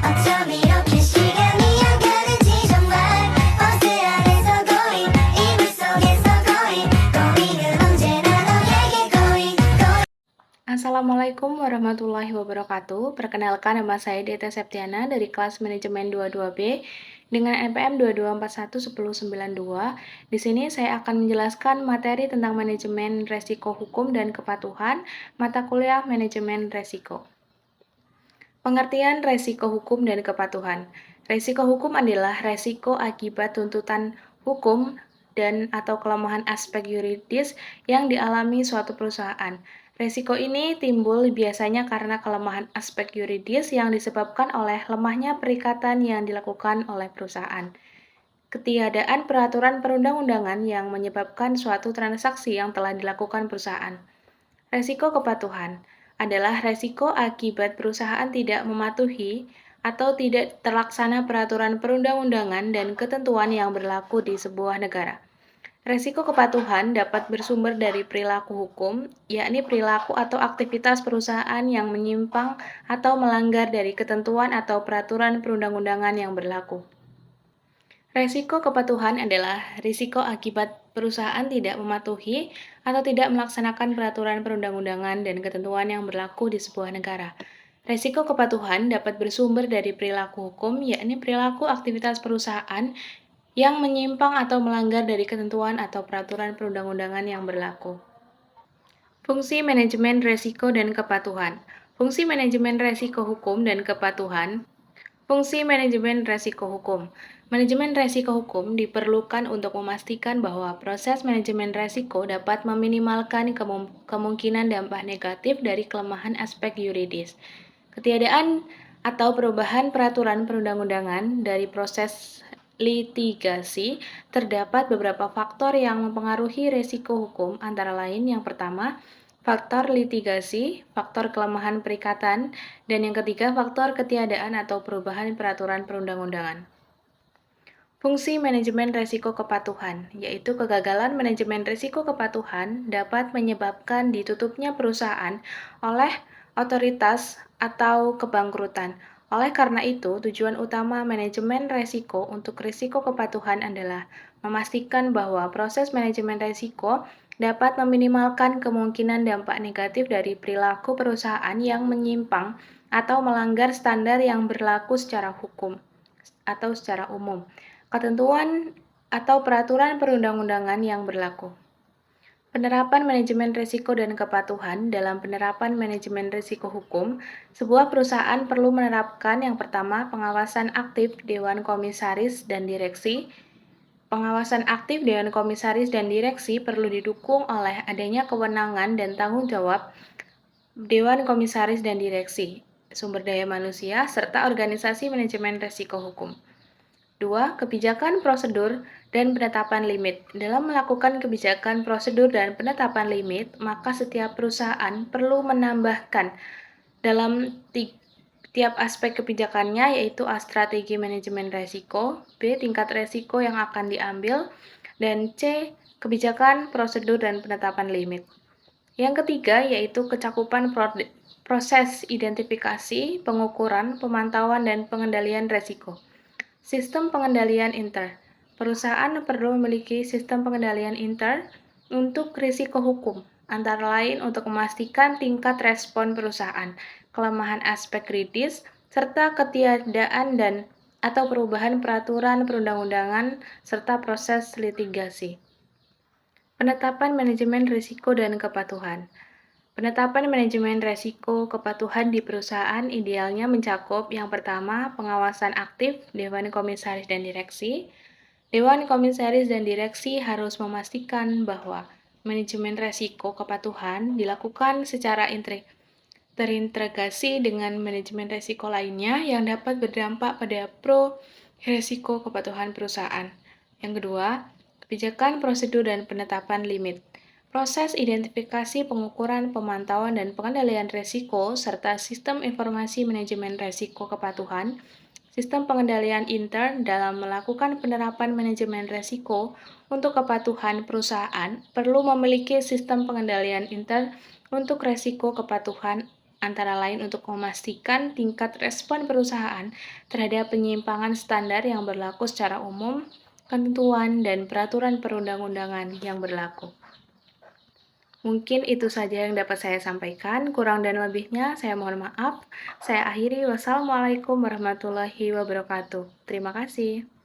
어쩜 이렇게 시간이 안 가는지 정말 버스 안에서 고인 이불 속에서 고인은 언제나 너에게 고인. Assalamualaikum warahmatullahi wabarakatuh. Perkenalkan, nama saya Deta Septiana dari kelas manajemen 22B dengan NPM 22411092. Di sini saya akan menjelaskan materi tentang manajemen resiko hukum dan kepatuhan, mata kuliah manajemen resiko. Pengertian resiko hukum dan kepatuhan. Resiko hukum adalah resiko akibat tuntutan hukum dan atau kelemahan aspek yuridis yang dialami suatu perusahaan. Resiko ini timbul biasanya karena kelemahan aspek yuridis yang disebabkan oleh lemahnya perikatan yang dilakukan oleh perusahaan. Ketiadaan peraturan perundang-undangan yang menyebabkan suatu transaksi yang telah dilakukan perusahaan. Resiko kepatuhan adalah resiko akibat perusahaan tidak mematuhi atau tidak terlaksana peraturan perundang-undangan dan ketentuan yang berlaku di sebuah negara. Resiko kepatuhan dapat bersumber dari perilaku hukum, yakni perilaku atau aktivitas perusahaan yang menyimpang atau melanggar dari ketentuan atau peraturan perundang-undangan yang berlaku. Resiko kepatuhan adalah risiko akibat perusahaan tidak mematuhi atau tidak melaksanakan peraturan perundang-undangan dan ketentuan yang berlaku di sebuah negara. Resiko kepatuhan dapat bersumber dari perilaku hukum, yakni perilaku aktivitas perusahaan yang menyimpang atau melanggar dari ketentuan atau peraturan perundang-undangan yang berlaku. Fungsi manajemen resiko dan kepatuhan. Fungsi manajemen resiko hukum dan kepatuhan. Fungsi manajemen resiko hukum. Manajemen resiko hukum diperlukan untuk memastikan bahwa proses manajemen resiko dapat meminimalkan kemungkinan dampak negatif dari kelemahan aspek yuridis. Ketiadaan atau perubahan peraturan perundang-undangan dari proses litigasi, terdapat beberapa faktor yang mempengaruhi resiko hukum, antara lain yang pertama, faktor litigasi, faktor kelemahan perikatan, dan yang ketiga, faktor ketiadaan atau perubahan peraturan perundang-undangan. Fungsi manajemen resiko kepatuhan, yaitu kegagalan manajemen resiko kepatuhan dapat menyebabkan ditutupnya perusahaan oleh otoritas atau kebangkrutan. Oleh karena itu, tujuan utama manajemen resiko untuk risiko kepatuhan adalah memastikan bahwa proses manajemen resiko dapat meminimalkan kemungkinan dampak negatif dari perilaku perusahaan yang menyimpang atau melanggar standar yang berlaku secara hukum atau secara umum, ketentuan atau peraturan perundang-undangan yang berlaku. Penerapan manajemen risiko dan kepatuhan. Dalam penerapan manajemen risiko hukum, sebuah perusahaan perlu menerapkan yang pertama, pengawasan aktif Dewan Komisaris dan Direksi. Pengawasan aktif Dewan Komisaris dan Direksi perlu didukung oleh adanya kewenangan dan tanggung jawab Dewan Komisaris dan Direksi, sumber daya manusia, serta organisasi manajemen risiko hukum. 2. Kebijakan prosedur dan penetapan limit. Dalam melakukan kebijakan prosedur dan penetapan limit, maka setiap perusahaan perlu menambahkan dalam tiap aspek kebijakannya, yaitu A. Strategi manajemen resiko, B. Tingkat resiko yang akan diambil, dan C. Kebijakan prosedur dan penetapan limit. Yang ketiga yaitu kecakupan proses identifikasi, pengukuran, pemantauan, dan pengendalian resiko. Sistem pengendalian inter. Perusahaan perlu memiliki sistem pengendalian inter untuk risiko hukum, antara lain untuk memastikan tingkat respon perusahaan, kelemahan aspek kritis, serta ketiadaan dan atau perubahan peraturan perundang-undangan serta proses litigasi. Penetapan manajemen risiko dan kepatuhan. Penetapan manajemen risiko kepatuhan di perusahaan idealnya mencakup yang pertama, pengawasan aktif Dewan Komisaris dan Direksi. Dewan Komisaris dan Direksi harus memastikan bahwa manajemen risiko kepatuhan dilakukan secara terintegrasi dengan manajemen risiko lainnya yang dapat berdampak pada risiko kepatuhan perusahaan. Yang kedua, kebijakan prosedur dan penetapan limit. Proses identifikasi, pengukuran, pemantauan, dan pengendalian risiko, serta sistem informasi manajemen risiko kepatuhan, sistem pengendalian intern dalam melakukan penerapan manajemen risiko untuk kepatuhan perusahaan perlu memiliki sistem pengendalian intern untuk risiko kepatuhan antara lain untuk memastikan tingkat respon perusahaan terhadap penyimpangan standar yang berlaku secara umum, ketentuan, dan peraturan perundang-undangan yang berlaku. Mungkin itu saja yang dapat saya sampaikan. Kurang dan lebihnya, saya mohon maaf. Saya akhiri. Wassalamualaikum warahmatullahi wabarakatuh. Terima kasih.